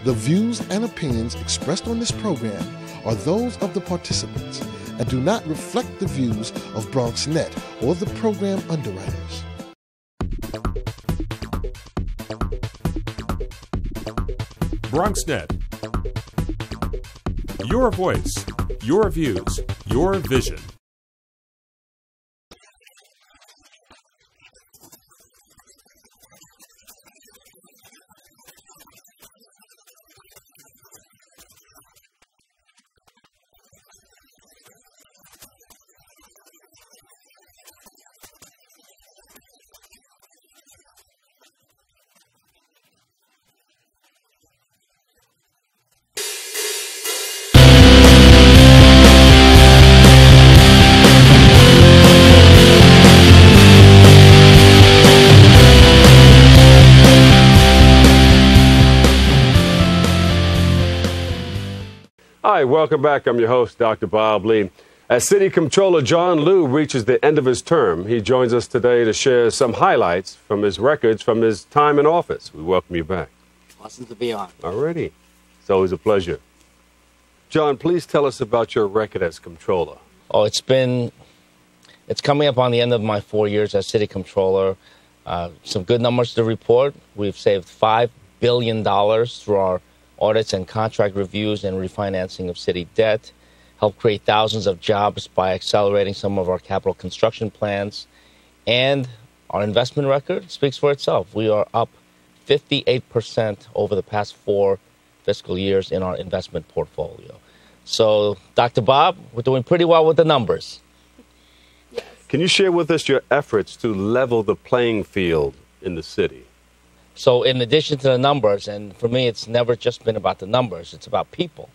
The views and opinions expressed on this program are those of the participants and do not reflect the views of BronxNet or the program underwriters. BronxNet. Your voice, your views, your vision. Hi, welcome back. I'm your host, Dr. Bob Lee. As City Comptroller John Liu reaches the end of his term, he joins us today to share some highlights from his records from his time in office. We welcome you back. Awesome to be on. Alrighty. It's always a pleasure. John, please tell us about your record as Comptroller. Oh, it's coming up on the end of my 4 years as City Comptroller. Some good numbers to report. We've saved $5 billion through our audits and contract reviews and refinancing of city debt, helped create thousands of jobs by accelerating some of our capital construction plans, and our investment record speaks for itself. We are up 58% over the past 4 fiscal years in our investment portfolio. So, Dr. Bob, we're doing pretty well with the numbers. Yes. Can you share with us your efforts to level the playing field in the city? So in addition to the numbers, and for me it's never just been about the numbers, it's about people.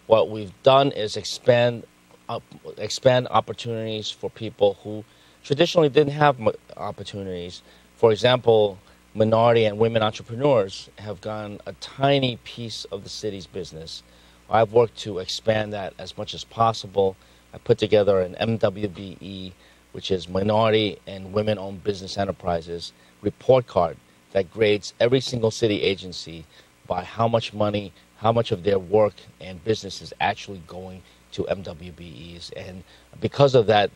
What we've done is expand opportunities for people who traditionally didn't have opportunities. For example, minority and women entrepreneurs have gotten a tiny piece of the city's business. I've worked to expand that as much as possible. I put together an MWBE, which is Minority and Women-Owned Business Enterprises, report card that grades every single city agency by how much money, how much of their work and business is actually going to MWBEs. And because of that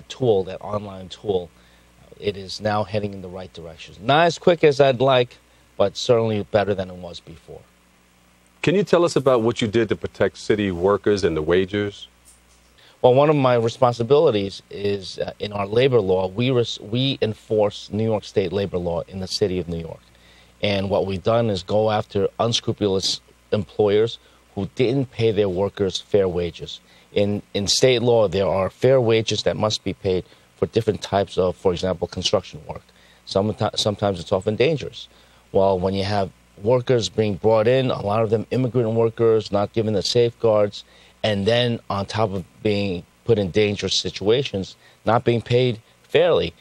tool, that online tool, it is now heading in the right direction. Not as quick as I'd like, but certainly better than it was before. Can you tell us about what you did to protect city workers and the wagers? Well, one of my responsibilities is in our labor law, we enforce New York State labor law in the city of New York. And what we've done is go after unscrupulous employers who didn't pay their workers fair wages. In state law, there are fair wages that must be paid for different types of, for example, construction work. Sometimes it's often dangerous. Well, when you have workers being brought in, a lot of them immigrant workers, not given the safeguards, and then on top of being put in dangerous situations, not being paid fairly,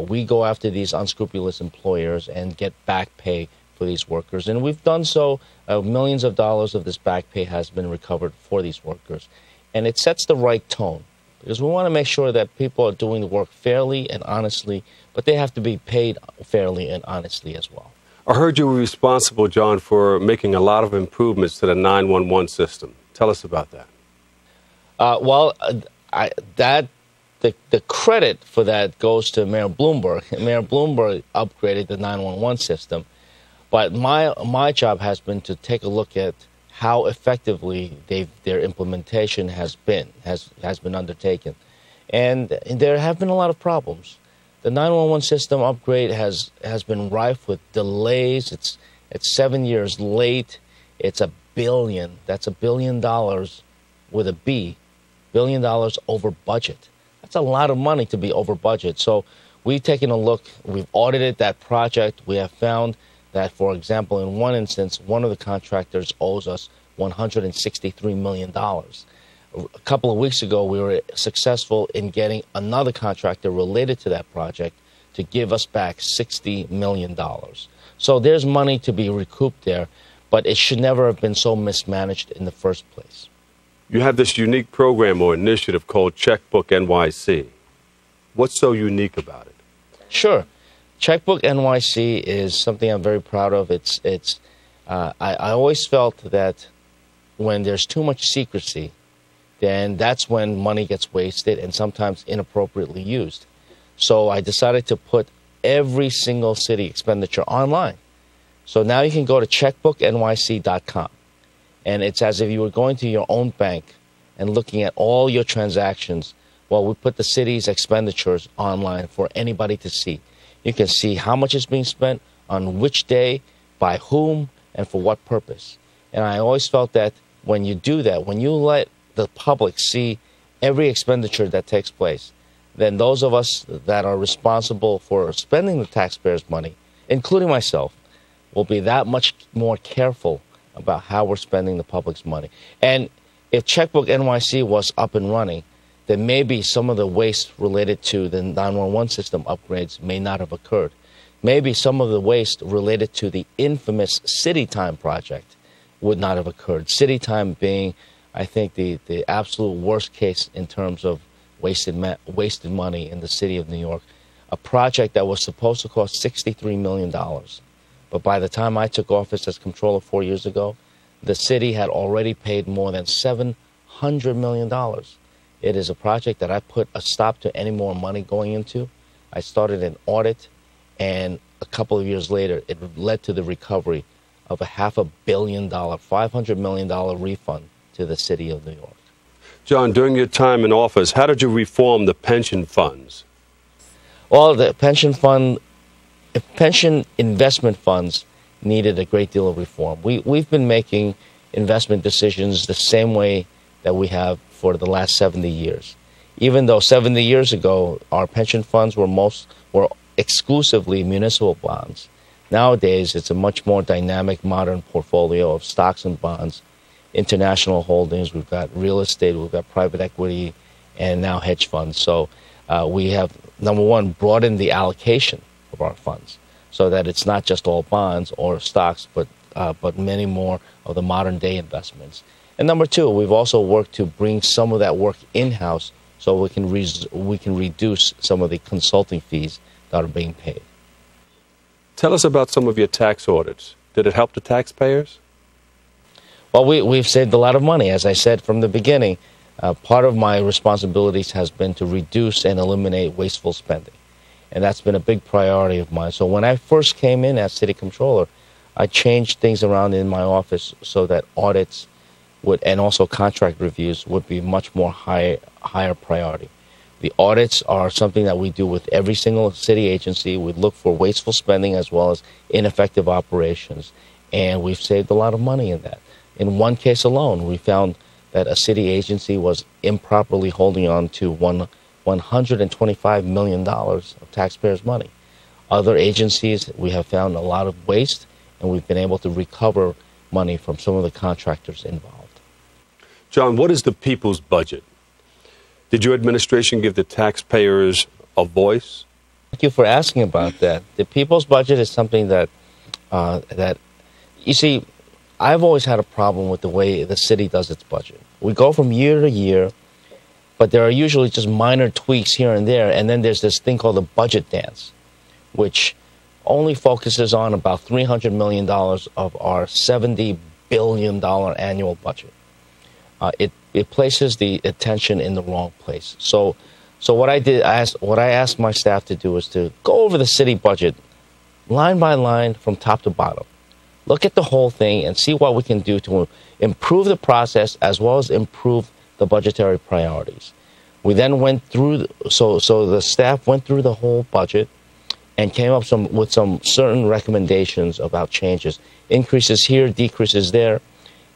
we go after these unscrupulous employers and get back pay for these workers. And we've done so. Millions of dollars of this back pay has been recovered for these workers. And it sets the right tone, because we want to make sure that people are doing the work fairly and honestly, but they have to be paid fairly and honestly as well. I heard you were responsible, John, for making a lot of improvements to the 911 system. Tell us about that. The credit for that goes to Mayor Bloomberg. Mayor Bloomberg upgraded the 911 system, but my job has been to take a look at how effectively their implementation has been undertaken, and there have been a lot of problems. The 911 system upgrade has been rife with delays. It's 7 years late. It's $1 billion. That's $1 billion with a B. $1 billion over budget. That's a lot of money to be over budget. So we've taken a look, we've audited that project. We have found that, for example, in one instance, one of the contractors owes us $163 million. A couple of weeks ago, we were successful in getting another contractor related to that project to give us back $60 million. So there's money to be recouped there, but it should never have been so mismanaged in the first place. You have this unique program or initiative called Checkbook NYC. What's so unique about it? Sure. Checkbook NYC is something I'm very proud of. It's I always felt that when there's too much secrecy, then that's when money gets wasted and sometimes inappropriately used. So I decided to put every single city expenditure online. So now you can go to checkbooknyc.com, and it's as if you were going to your own bank and looking at all your transactions. Well, we put the city's expenditures online for anybody to see. You can see how much is being spent, on which day, by whom, and for what purpose. And I always felt that when you do that, when you let the public see every expenditure that takes place, then those of us that are responsible for spending the taxpayers' money, including myself, will be that much more careful about how we're spending the public's money. And if Checkbook NYC was up and running, then maybe some of the waste related to the 911 system upgrades may not have occurred. Maybe some of the waste related to the infamous CityTime project would not have occurred. CityTime being, I think, the absolute worst case in terms of wasted money in the city of New York. A project that was supposed to cost $63 million. But by the time I took office as comptroller 4 years ago, the city had already paid more than $700 million. It is a project that I put a stop to any more money going into. I started an audit, and a couple of years later, it led to the recovery of a $500 million, $500 million refund to the city of New York. John, during your time in office, how did you reform the pension funds? Well, the pension investment funds needed a great deal of reform. We've been making investment decisions the same way that we have for the last 70 years. Even though 70 years ago, our pension funds were exclusively municipal bonds. Nowadays, it's a much more dynamic, modern portfolio of stocks and bonds, international holdings. We've got real estate, we've got private equity, and now hedge funds. So we have, number one, broadened the allocation of our funds so that it's not just all bonds or stocks, but many more of the modern day investments. And number two, we've also worked to bring some of that work in-house so we can reduce some of the consulting fees that are being paid. Tell us about some of your tax audits. Did it help the taxpayers? Well, we've saved a lot of money. As I said from the beginning, part of my responsibilities has been to reduce and eliminate wasteful spending. And that's been a big priority of mine. So when I first came in as city controller, I changed things around in my office so that audits and also contract reviews would be much more higher priority. The audits are something that we do with every single city agency. We look for wasteful spending as well as ineffective operations. And we've saved a lot of money in that. In one case alone, we found that a city agency was improperly holding on to $125 million of taxpayers' money. Other agencies, we have found a lot of waste, and we've been able to recover money from some of the contractors involved. John, what is the people's budget? Did your administration give the taxpayers a voice? Thank you for asking about that. The people's budget is something that you see, I've always had a problem with the way the city does its budget. We go from year to year, but there are usually just minor tweaks here and there, and then there's this thing called the budget dance, which only focuses on about $300 million of our $70 billion annual budget. It places the attention in the wrong place. So what I asked my staff to do is to go over the city budget line by line from top to bottom. Look at the whole thing and see what we can do to improve the process as well as improve the budgetary priorities. We then went through, so the staff went through the whole budget and came up with some certain recommendations about changes, increases here, decreases there,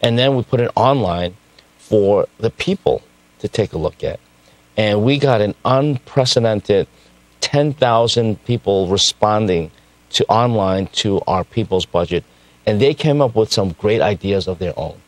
and then we put it online for the people to take a look at. And we got an unprecedented 10,000 people responding online to our people's budget, and they came up with some great ideas of their own.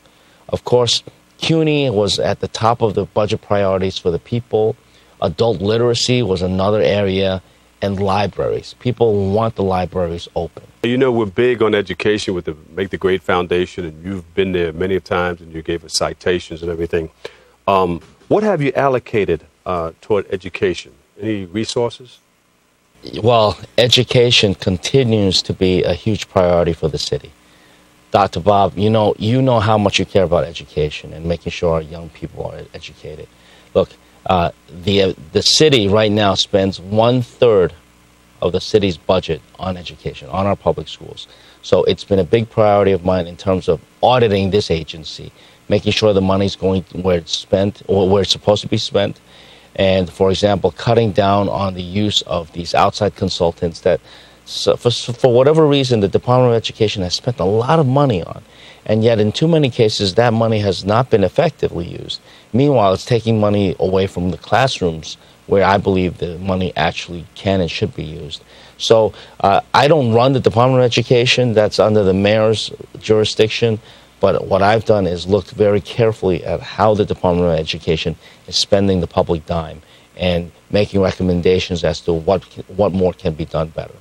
Of course, CUNY was at the top of the budget priorities for the people. Adult literacy was another area, and libraries. People want the libraries open. You know, we're big on education with the Make the Great Foundation, and you've been there many times, and you gave us citations and everything. What have you allocated toward education? Any resources? Well, education continues to be a huge priority for the city. Dr. Bob, you know how much you care about education and making sure our young people are educated. Look, the city right now spends 1/3 of the city's budget on education, on our public schools. So it's been a big priority of mine in terms of auditing this agency, making sure the money's going where it's spent or where it's supposed to be spent. And, for example, cutting down on the use of these outside consultants that, for whatever reason, the Department of Education has spent a lot of money on. And yet, in too many cases, that money has not been effectively used. Meanwhile, it's taking money away from the classrooms where I believe the money actually can and should be used. So I don't run the Department of Education. That's under the mayor's jurisdiction. But what I've done is looked very carefully at how the Department of Education is spending the public dime and making recommendations as to what more can be done better.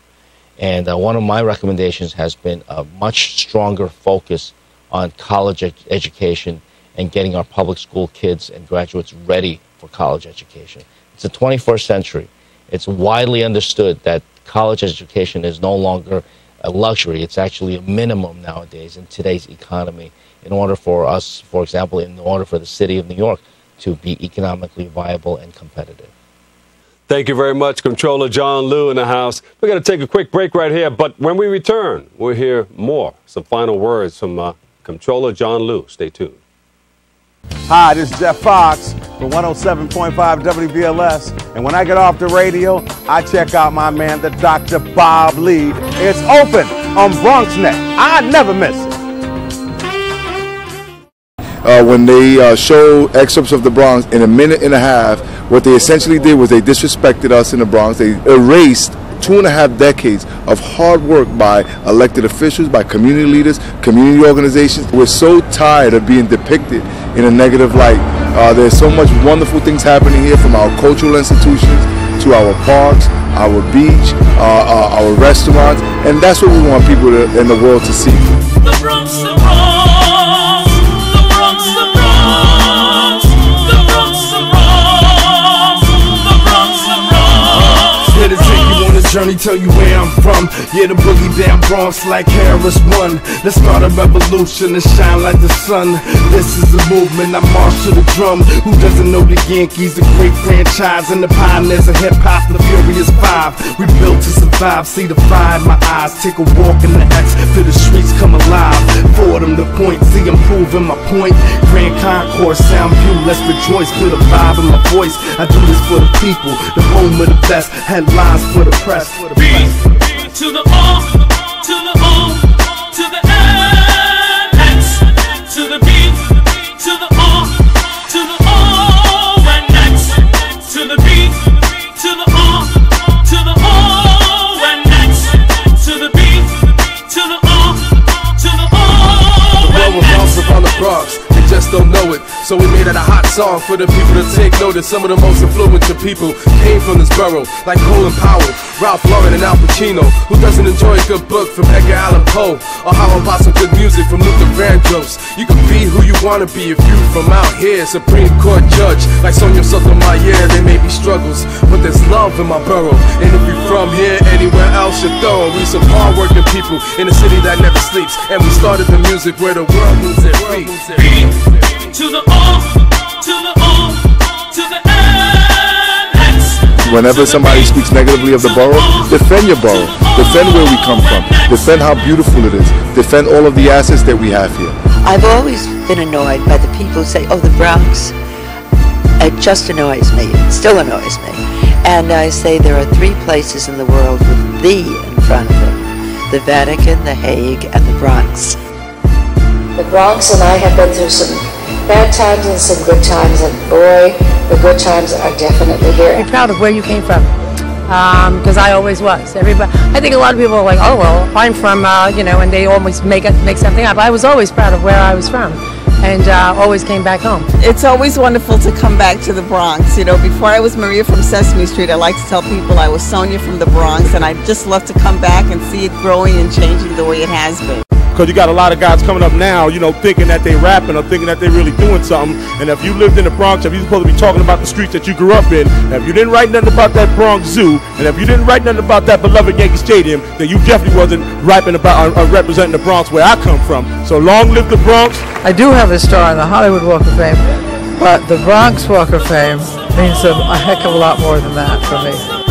And one of my recommendations has been a much stronger focus on college education and getting our public school kids and graduates ready for college education. It's the 21st century. It's widely understood that college education is no longer a luxury. It's actually a minimum nowadays in today's economy in order for us, for example, in order for the city of New York to be economically viable and competitive. Thank you very much, Comptroller John Liu in the house. We're going to take a quick break right here, but when we return, we'll hear more, some final words from Comptroller John Liu. Stay tuned. Hi, this is Jeff Fox for 107.5 WBLS, and when I get off the radio, I check out my man, the Dr. Bob Lee. It's open on BronxNet. I never miss it. When they show excerpts of the Bronx in a minute and a half, what they essentially did was they disrespected us in the Bronx. They erased 2.5 decades of hard work by elected officials, by community leaders, community organizations. We're so tired of being depicted in a negative light. There's so much wonderful things happening here, from our cultural institutions to our parks, our beach, our restaurants, and that's what we want people in the world to see. The Bronx, the Bronx, the Bronx, the Bronx, the Bronx, the Bronx, the Bronx, the Bronx. Here to take you on a journey, tell you where I'm from. Yeah, the boogie down Bronx like Harris-1. Let's start a revolution and shine like the sun. This is a movement, I march to the drum. Who doesn't know the Yankees, the great franchise, and the pioneers of hip-hop, the Furious Five. We built to survive, see the fire in my eyes. Take a walk in the X, feel the streets come alive. Fordham the point, see I'm proving my point. Grand Concourse, Sound View, let's rejoice. Feel the vibe in my voice, I do this for the people. The home of the best, headlines for the press. B to the O, to the O, to the X, to the B, to the O, to the O, and X, to the B, to the O, to the O, and X, to the B, to the O, to the O. The world revolves upon the Bronx. Just don't know it, so we made it a hot song for the people to take notice. Some of the most influential people came from this borough, like Colin Powell, Ralph Lauren, and Al Pacino. Who doesn't enjoy a good book from Edgar Allan Poe? Or how about some good music from Luther Vandross? You can be who you want to be if you from out here. Supreme Court judge, like Sonia Sotomayor. There may be struggles, but there's love in my borough. And if you're from here, anywhere else you're throwing. We some hard-working people in a city that never sleeps. And we started the music where the world moves their feet. To the O, to the O, to the X. Whenever somebody speaks negatively of the borough, defend your borough. Defend where we come from. Defend how beautiful it is. Defend all of the assets that we have here. I've always been annoyed by the people who say, oh, the Bronx. It just annoys me. It still annoys me. And I say there are 3 places in the world with "the" in front of them. The Vatican, The Hague, and the Bronx. The Bronx and I have been through some bad times and some good times, and boy, the good times are definitely here. Be proud of where you came from, because I always was. Everybody, I think a lot of people are like, oh well, I'm from, you know, and they always make something up. I was always proud of where I was from, and always came back home. It's always wonderful to come back to the Bronx. You know, before I was Maria from Sesame Street, I like to tell people I was Sonia from the Bronx, and I just love to come back and see it growing and changing the way it has been. Because you got a lot of guys coming up now, you know, thinking that they rapping or thinking that they really doing something. And if you lived in the Bronx, if you're supposed to be talking about the streets that you grew up in, if you didn't write nothing about that Bronx Zoo, and if you didn't write nothing about that beloved Yankee Stadium, then you definitely wasn't rapping about or representing the Bronx where I come from. So long live the Bronx. I do have a star on the Hollywood Walk of Fame, but the Bronx Walk of Fame means a heck of a lot more than that for me.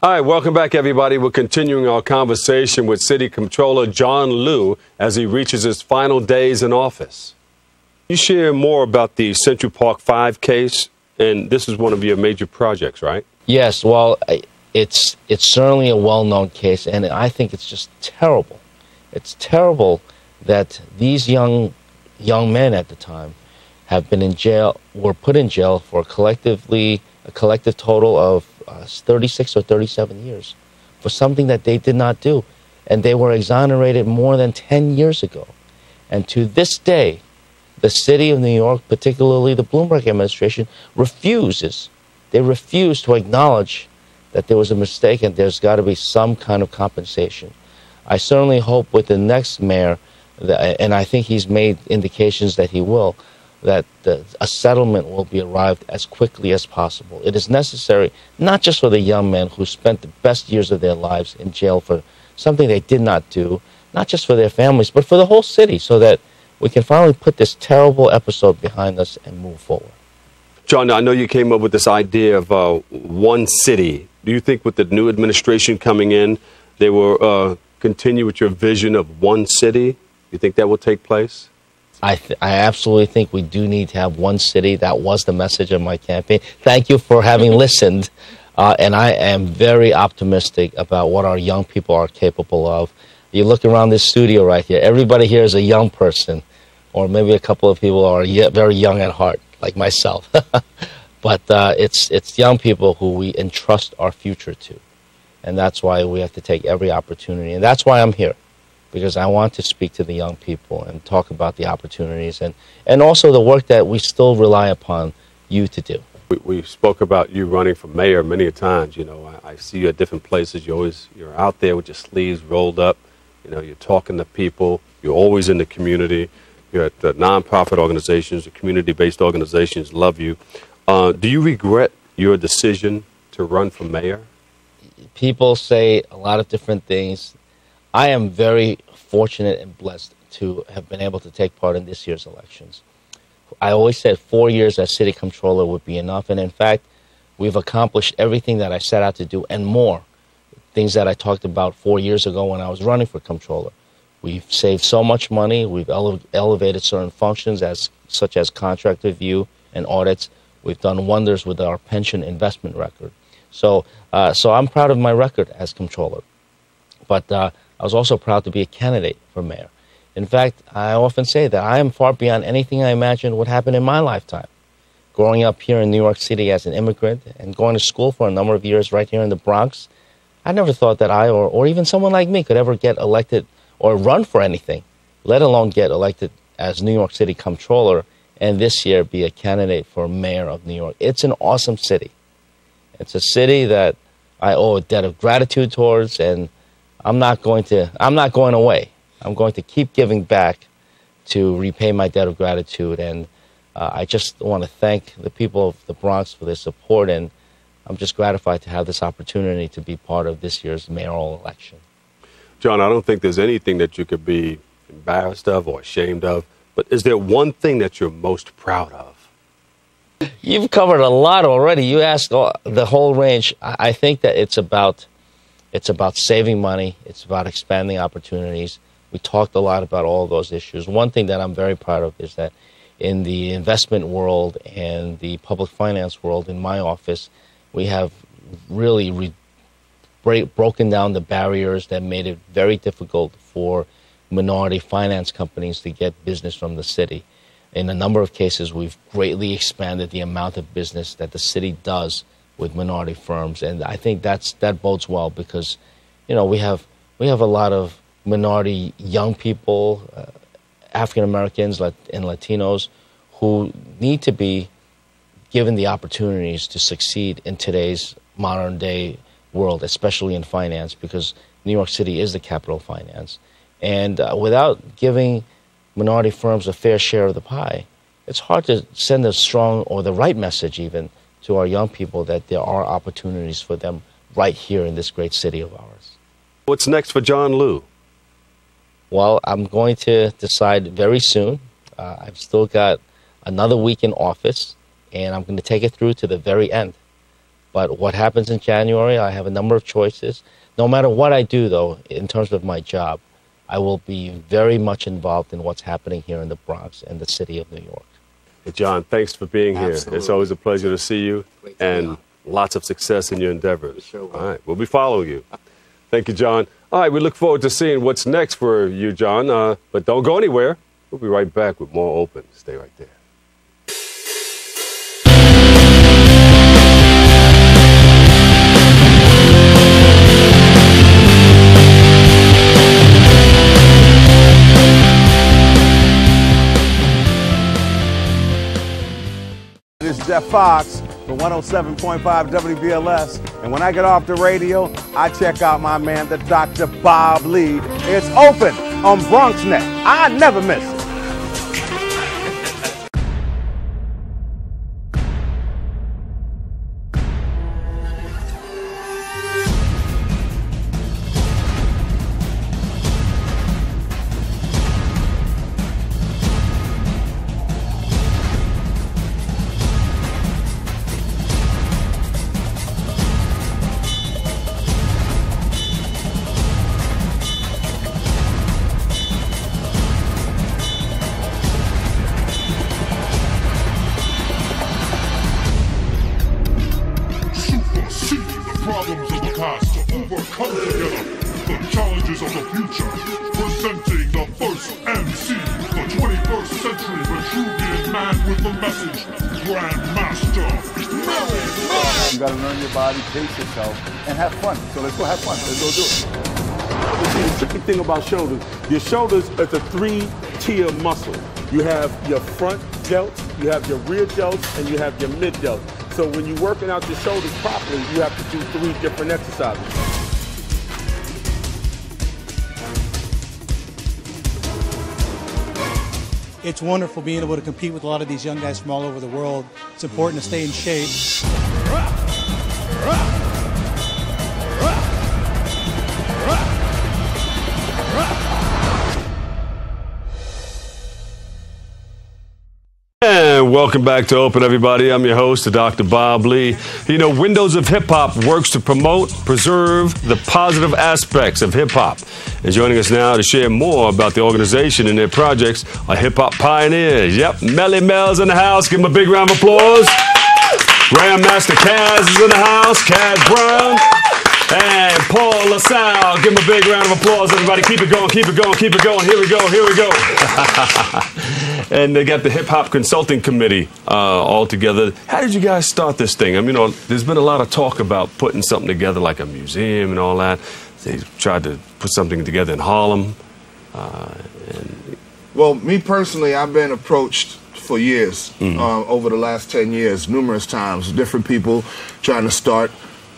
All right, welcome back, everybody. We're continuing our conversation with City Comptroller John Liu as he reaches his final days in office. You share more about the Central Park 5 case, and this is one of your major projects, right? Yes, well, it's certainly a well-known case, and I think it's just terrible. It's terrible that these young men at the time have been in jail, were put in jail for a collective total of 36 or 37 years for something that they did not do. And they were exonerated more than 10 years ago. And to this day, the city of New York, particularly the Bloomberg administration, refuses to acknowledge that there was a mistake and there's got to be some kind of compensation. I certainly hope with the next mayor, and I think he's made indications that he will, that a settlement will be arrived as quickly as possible. It is necessary, not just for the young men who spent the best years of their lives in jail for something they did not do, not just for their families, but for the whole city, so that we can finally put this terrible episode behind us and move forward. John, I know you came up with this idea of one city. Do you think with the new administration coming in, they will continue with your vision of one city? Do you think that will take place? I absolutely think we do need to have one city. That was the message of my campaign. Thank you for having listened. And I am very optimistic about what our young people are capable of. You look around this studio right here, everybody here is a young person, or maybe a couple of people are very young at heart, like myself. But it's young people who we entrust our future to. And that's why we have to take every opportunity. And that's why I'm here, because I want to speak to the young people and talk about the opportunities and also the work that we still rely upon you to do. We spoke about you running for mayor many times. You know, I see you at different places. You're out there with your sleeves rolled up. You know, you're talking to people. You're always in the community. You're at the nonprofit organizations, the community-based organizations love you. Do you regret your decision to run for mayor? People say a lot of different things. I am very fortunate and blessed to have been able to take part in this year's elections. I always said 4 years as city comptroller would be enough, and in fact, we've accomplished everything that I set out to do and more. Things that I talked about 4 years ago when I was running for comptroller. We've saved so much money. We've elevated certain functions such as contract review and audits. We've done wonders with our pension investment record. So I'm proud of my record as comptroller. But I was also proud to be a candidate for mayor. In fact, I often say that I am far beyond anything I imagined would happen in my lifetime. Growing up here in New York City as an immigrant and going to school for a number of years right here in the Bronx, I never thought that I or even someone like me could ever get elected or run for anything, let alone get elected as New York City comptroller and this year be a candidate for mayor of New York. It's an awesome city. It's a city that I owe a debt of gratitude towards, and I'm not going away. I'm going to keep giving back to repay my debt of gratitude, and I just want to thank the people of the Bronx for their support, and I'm just gratified to have this opportunity to be part of this year's mayoral election. John, I don't think there's anything that you could be embarrassed of or ashamed of, but is there one thing that you're most proud of? You've covered a lot already. You asked the whole range. I think that it's about saving money. It's about expanding opportunities. We talked a lot about all those issues. One thing that I'm very proud of is that in the investment world and the public finance world in my office, we have really broken down the barriers that made it very difficult for minority finance companies to get business from the city. In a number of cases, we've greatly expanded the amount of business that the city does with minority firms, and I think that bodes well because, you know, we have a lot of minority young people, African Americans and Latinos, who need to be given the opportunities to succeed in today's modern day world, especially in finance, because New York City is the capital of finance. And without giving minority firms a fair share of the pie, it's hard to send a strong or the right message even to our young people that there are opportunities for them right here in this great city of ours. What's next for John Liu? Well, I'm going to decide very soon. I've still got another week in office, and I'm going to take it through to the very end. But what happens in January, I have a number of choices. No matter what I do, though, in terms of my job, I will be very much involved in what's happening here in the Bronx and the city of New York. Hey, John, thanks for being Absolutely. here. It's always a pleasure to see you, and lots of success in your endeavors. Sure. All right, we'll be following you. Thank you, John. All right, we look forward to seeing what's next for you, John. But don't go anywhere. We'll be right back with more Open. Stay right there. This is Jeff Fox for 107.5 WBLS. And when I get off the radio, I check out my man, the Dr. Bob Lee. It's Open on BronxNet. I never miss it. Problems of the past to overcome together the challenges of the future. Presenting the first MC, the 21st century Vitruvian man with the message, Grandmaster Melly Mel. You gotta learn your body, pace yourself, and have fun. So let's go have fun. Let's go do it. The tricky thing about shoulders, your shoulders is a three-tier muscle. You have your front delts, you have your rear delts, and you have your mid delts. So when you're working out your shoulders properly, you have to do 3 different exercises. It's wonderful being able to compete with a lot of these young guys from all over the world. It's important to stay in shape. And welcome back to Open, everybody. I'm your host, Dr. Bob Lee. You know, Windows of Hip Hop works to promote, preserve the positive aspects of hip hop. And joining us now to share more about the organization and their projects are hip hop pioneers. Yep, Melly Mel's in the house. Give him a big round of applause. Grandmaster Kaz is in the house. Kaz Brown. And Paul LaSalle. Give him a big round of applause, everybody. Keep it going, keep it going, keep it going. Here we go, here we go. And they got the Hip Hop Consulting Committee all together. How did you guys start this thing? I mean, you know, there's been a lot of talk about putting something together like a museum and all that. They tried to put something together in Harlem. Well, me personally, I've been approached for years, over the last 10 years, numerous times, different people trying to start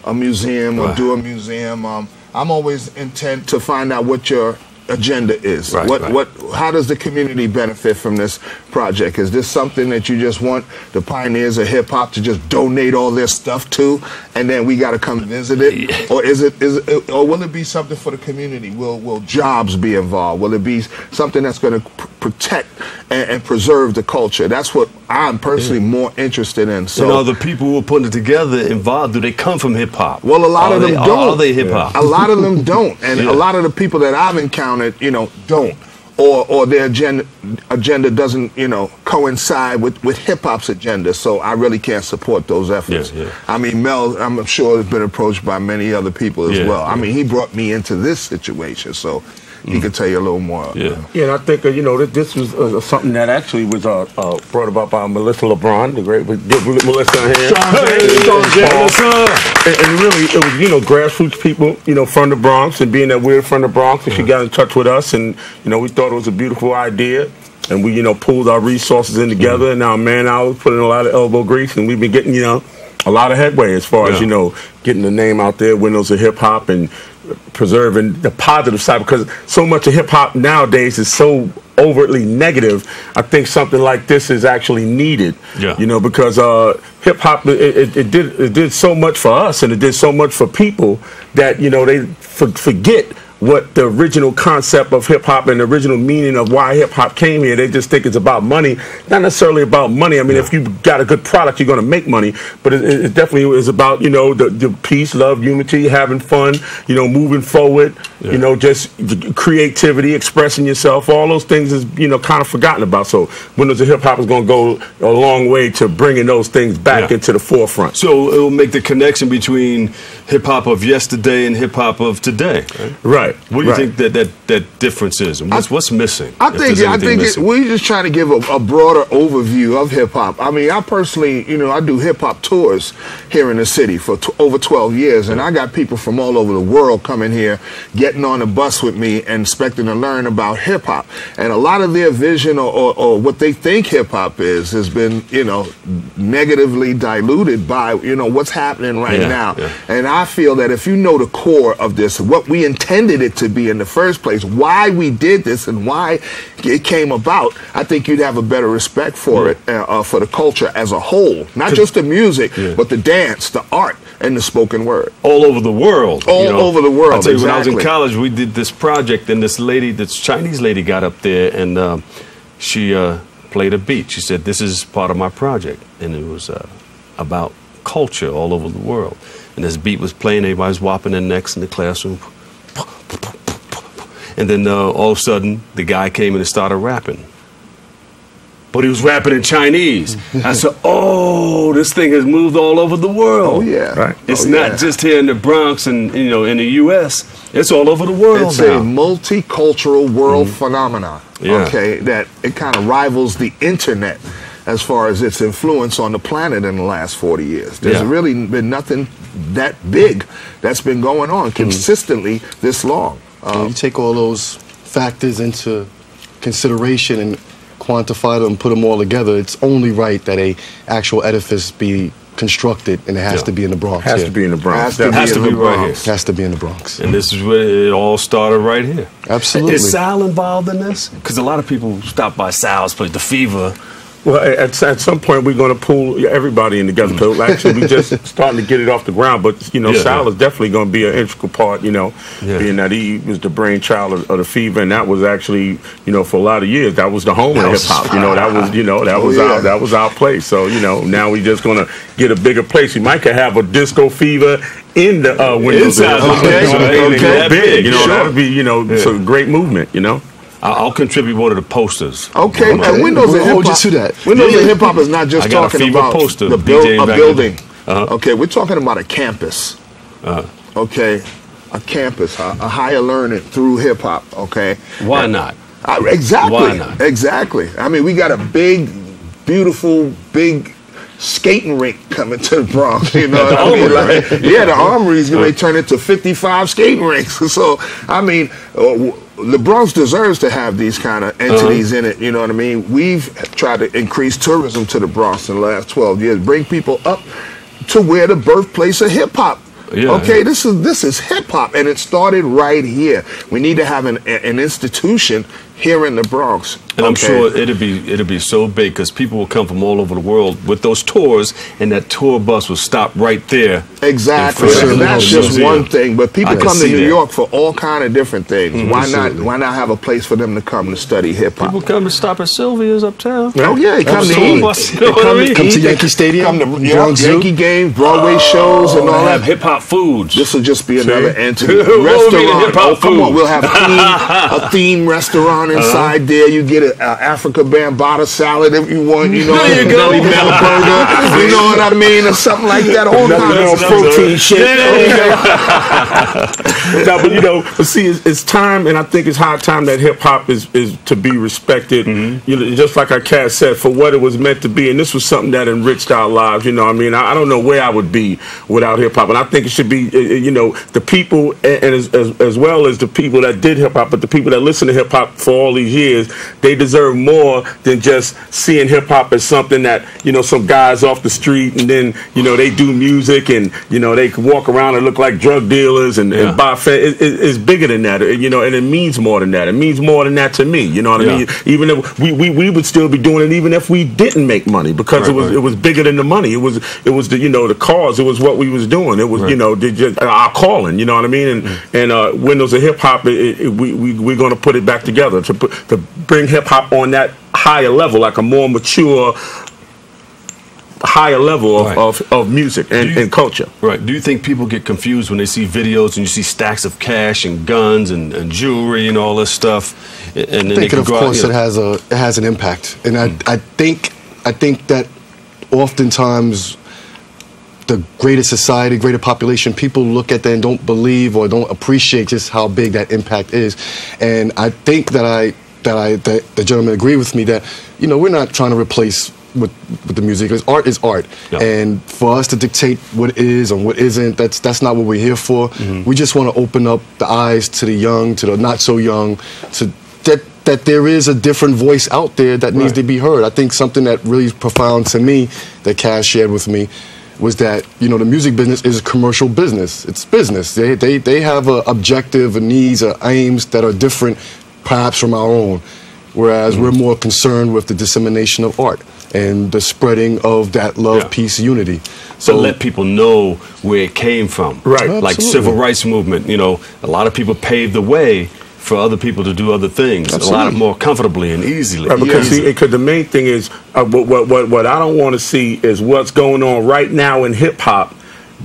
a museum or do a museum. I'm always intent to find out what your agenda is. How does the community benefit from this project? Is this something that you just want the pioneers of hip hop to just donate all their stuff to, and then we got to come visit it? Or or will it be something for the community? Will jobs be involved? Will it be something that's going to protect and preserve the culture? That's what I'm personally more interested in. So, you know, the people who are putting it together involved, do they come from hip hop? Well, a lot of them don't. Are they hip hop? A lot of them don't, and a lot of the people that I've encountered, you know, don't, or their agenda doesn't, you know, coincide with hip hop's agenda. So I really can't support those efforts. I mean, Mel, I'm sure, has been approached by many other people as well. I mean, he brought me into this situation, so he could tell you a little more. Yeah, and I think this was something that actually was brought about by Melissa LeBron, the great. Give Melissa a hand. And really, it was grassroots people, from the Bronx, and being that we're from the Bronx, and she got in touch with us, and we thought it was a beautiful idea. And we, pooled our resources in together, and now man-hours, put in a lot of elbow grease, and we've been getting, a lot of headway as far as, getting the name out there, windows of hip-hop, and preserving the positive side, because so much of hip-hop nowadays is so overtly negative. I think something like this is actually needed, because hip-hop, it did so much for us, and it did so much for people that, they forget what the original concept of hip-hop and the original meaning of why hip-hop came here. They just think it's about money. Not necessarily about money. I mean, if you got a good product, you're going to make money. But it definitely is about, the peace, love, unity, having fun, moving forward, just creativity, expressing yourself. All those things is, kind of forgotten about. So Windows of Hip-Hop is going to go a long way to bringing those things back into the forefront. So it will make the connection between hip-hop of yesterday and hip-hop of today, right? What do you think that difference is, and what's missing? I think we're just trying to give a broader overview of hip hop. I mean, I personally, I do hip hop tours here in the city for over 12 years, and I got people from all over the world coming here, getting on the bus with me, and expecting to learn about hip hop. And a lot of their vision or what they think hip hop is has been, negatively diluted by what's happening right now. And I feel that if you know the core of this, what we intended it to be in the first place, why we did this and why it came about, I think you'd have a better respect for it, for the culture as a whole. Not just the music, but the dance, the art, and the spoken word. All over the world. All over the world, I tell you, when I was in college, we did this project, and this Chinese lady got up there, and she played a beat. She said, "This is part of my project," and it was about culture all over the world. And this beat was playing, everybody was whopping their necks in the classroom. And then all of a sudden, the guy came in and started rapping. But he was rapping in Chinese. I said, oh, this thing has moved all over the world. Oh, yeah. Right. It's not just here in the Bronx and, in the U.S. It's all over the world It's now. a multicultural world phenomenon, that it kind of rivals the internet as far as its influence on the planet in the last 40 years. There's really been nothing that big that's been going on consistently this long. You take all those factors into consideration and quantify them and put them all together, it's only right that a actual edifice be constructed, and it has to be in the Bronx. Has to be in the Bronx. Has to be right here. Has to be in the Bronx. And this is where it all started right here. Absolutely. Is Sal involved in this? Because a lot of people stop by Sal's place, The Fever. Well, at some point we're going to pull everybody in together. So actually, we're just starting to get it off the ground. But Sal is definitely going to be an integral part. Being that he was the brainchild of The Fever, and that was actually, for a lot of years, that was the home of hip hop. That was our place. So now we're just going to get a bigger place. We might could have a Disco Fever in the windows. Okay. Big. That would be it's a great movement. I'll contribute one of the posters. Okay, and Windows of Hip Hop. Windows of Hip Hop is not just talking about a building. Okay, we're talking about a campus. Okay, a campus, a higher learning through hip hop. Okay, why not? Exactly. Why not? Exactly. I mean, we got a big, beautiful, big skating rink coming to the Bronx, what I mean? The Armory is going to turn into 55 skating rinks. So, I mean, the Bronx deserves to have these kind of entities in it, you know what I mean? We've tried to increase tourism to the Bronx in the last 12 years, bring people up to where the birthplace of hip-hop. This is hip-hop, and it started right here. We need to have an institution here in the Bronx. And I'm sure it'll be so big because people will come from all over the world with those tours, and that tour bus will stop right there. Exactly. And that's just one thing, but people come to New York for all kind of different things. Why not have a place for them to come to study hip hop? People come to stop at Sylvia's uptown. Oh yeah, come to eat. Come to Yankee Stadium, come to Yankee games, Broadway shows, and all that. Have hip hop foods. This will just be another entity. Restaurant. Come on, we'll have a theme restaurant on inside there. You get an Africa Bambaataa salad if you want, you know, There you belly go. metal burger, you know what I mean, or something like that. All kinds of protein shit. No, but you know, but see, it's time, and I think it's high time that hip hop is to be respected. You know, just like our cat said, for what it was meant to be, and this was something that enriched our lives. You know, I mean, I don't know where I would be without hip hop, and I think it should be, you know, the people, and as well as the people that did hip hop, but the people that listen to hip hop for all these years, they deserve more than just seeing hip hop as something that, you know, some guys off the street, and then, you know, they do music, and, you know, they can walk around and look like drug dealers and buy. It's bigger than that, you know, and it means more than that. It means more than that to me. You know what I mean? Even if we would still be doing it, even if we didn't make money, because it was bigger than the money. It was the, you know, the cause. It was what we was doing. It was you know, our calling. You know what I mean? And Windows of Hip Hop, we're going to put it back together to bring hip hop on that higher level, like a more mature, higher level of music and culture. Right. Do you think people get confused when they see videos and you see stacks of cash and guns and jewelry and all this stuff? And then I think, of course, it has an impact, and I think that oftentimes the greater society, greater population, people look at that and don't believe or don't appreciate just how big that impact is. And I think that the gentleman agreed with me that, you know, we're not trying to replace with the music. Because art is art, and for us to dictate what is and what isn't, that's not what we're here for. We just want to open up the eyes to the young, to the not so young, to that there is a different voice out there that needs to be heard. I think something that really is profound to me that Cass shared with me was that, you know, the music business is a commercial business. It's business. They have an objective, a needs, aims that are different perhaps from our own, whereas we're more concerned with the dissemination of art and the spreading of that love, peace, unity. So let people know where it came from. Right. Like Absolutely. civil rights movement, you know, a lot of people paved the way for other people to do other things a lot more comfortably and easily. Right, because the main thing is what I don't want to see is what's going on right now in hip hop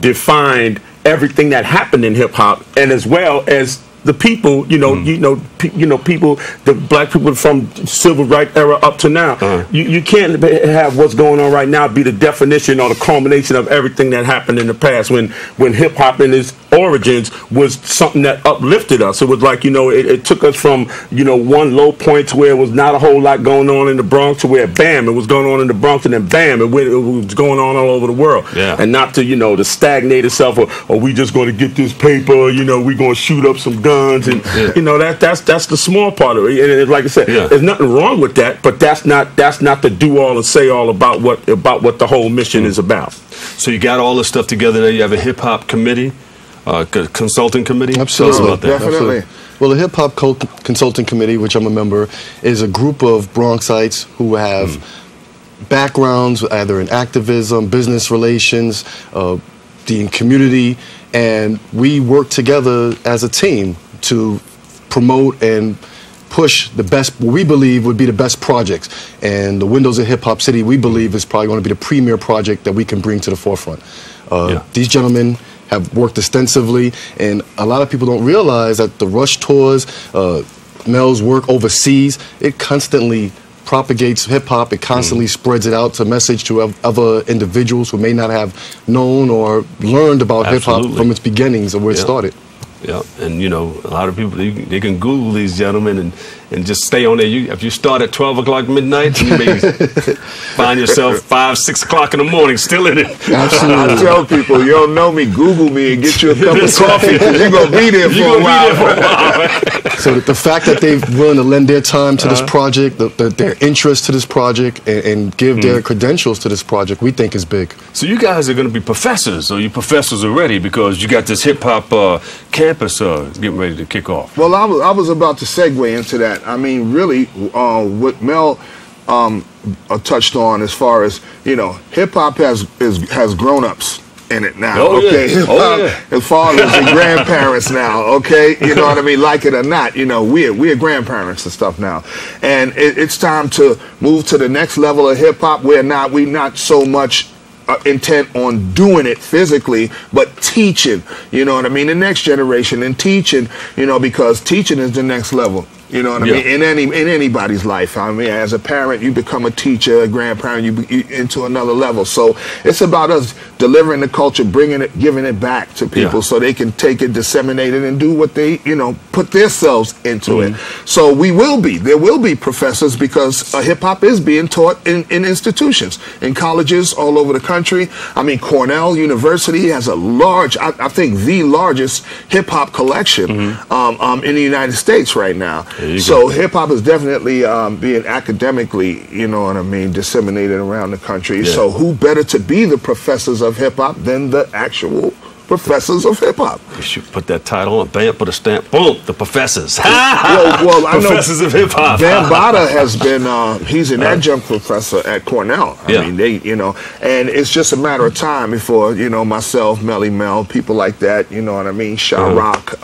defined everything that happened in hip hop, and as well as the people, people, the black people from civil rights era up to now. You can't have what's going on right now be the definition or the culmination of everything that happened in the past when hip hop in its origins was something that uplifted us. It was like, it took us from, one low point to where it was not a whole lot going on in the Bronx to where, bam, it was going on in the Bronx, and then bam, it was going on all over the world. Yeah. And not to, to stagnate itself, or we just going to get this paper, we're going to shoot up some guns, and that's the small part of it. And like I said, there's nothing wrong with that, but that's not the do all and say all about what the whole mission is about. So you got all this stuff together there. You have a hip hop committee, consulting committee. Absolutely, Tell us about that. definitely. Well, the Hip Hop Consulting Committee, which I'm a member, is a group of Bronxites who have backgrounds either in activism, business relations, the community, and we work together as a team to promote and push the best, what we believe would be the best projects. And the Windows of Hip Hop City, we believe, is probably going to be the premier project that we can bring to the forefront. These gentlemen have worked extensively, and a lot of people don't realize that the Rush tours, Mel's work overseas, it constantly propagates hip-hop. It constantly spreads it out to message to other individuals who may not have known or learned about hip-hop from its beginnings or where it started. Yeah, and a lot of people, they can Google these gentlemen and just stay on there. If you start at 12 o'clock midnight, you may find yourself 5, 6 o'clock in the morning still in it. Absolutely. I tell people, you don't know me, Google me and get you a cup of coffee, because you're going to be there for a while. So the fact that they've willing to lend their time to this project, their interest to this project, and give their credentials to this project, we think is big. So you guys are going to be professors, or you professors already, because you got this hip-hop campus getting ready to kick off. Well, I was about to segue into that. I mean, really, what Mel touched on as far as, hip-hop has grown-ups in it now, okay? As fathers and grandparents now, okay? You know what I mean? Like it or not, we're grandparents and stuff now. And it's time to move to the next level of hip-hop where we not so much intent on doing it physically, but teaching, you know what I mean, the next generation, and teaching, because teaching is the next level. You know what I mean? In anybody's life. I mean, as a parent, you become a teacher, a grandparent, you into another level. So it's about us delivering the culture, bringing it, giving it back to people so they can take it, disseminate it, and do what they, you know, put themselves into it. So there will be professors, because hip hop is being taught in institutions, in colleges all over the country. I mean, Cornell University has a large, I think the largest hip hop collection in the United States right now. So hip hop is definitely being academically, you know what I mean, disseminated around the country. So who better to be the professors of hip hop than the actual professors of hip hop? You should put that title on, bam, put a stamp, boom, the professors. well, I know professors of hip hop. Van Bada has been, he's an adjunct professor at Cornell. I mean, they, you know, and it's just a matter of time before, you know, myself, Melly Mel, people like that, you know what I mean, Sha Rock,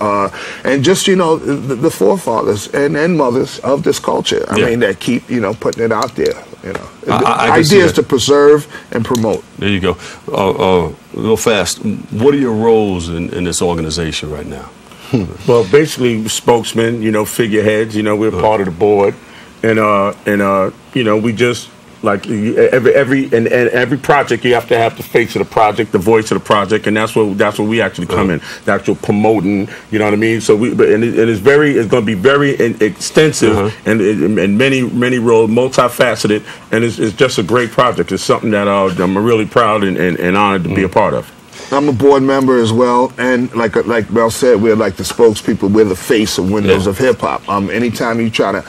and just, you know, the forefathers and mothers of this culture. I mean, that keep, you know, putting it out there. You know, the idea is to preserve and promote. There you go. Real fast, what are your roles in this organization right now? Well, basically spokesman, you know, figureheads. You know, we're part of the board, and you know, we just like every project, you have to have the face of the project, the voice of the project, and that's where we actually come in, the actual promoting. You know what I mean? So it's going to be very extensive and many roles, multifaceted, and it's just a great project. It's something that I'm really proud and honored to be a part of. I'm a board member as well, and like Mel said, we're like the spokespeople. We're the face of Windows of Hip Hop. Anytime you try to,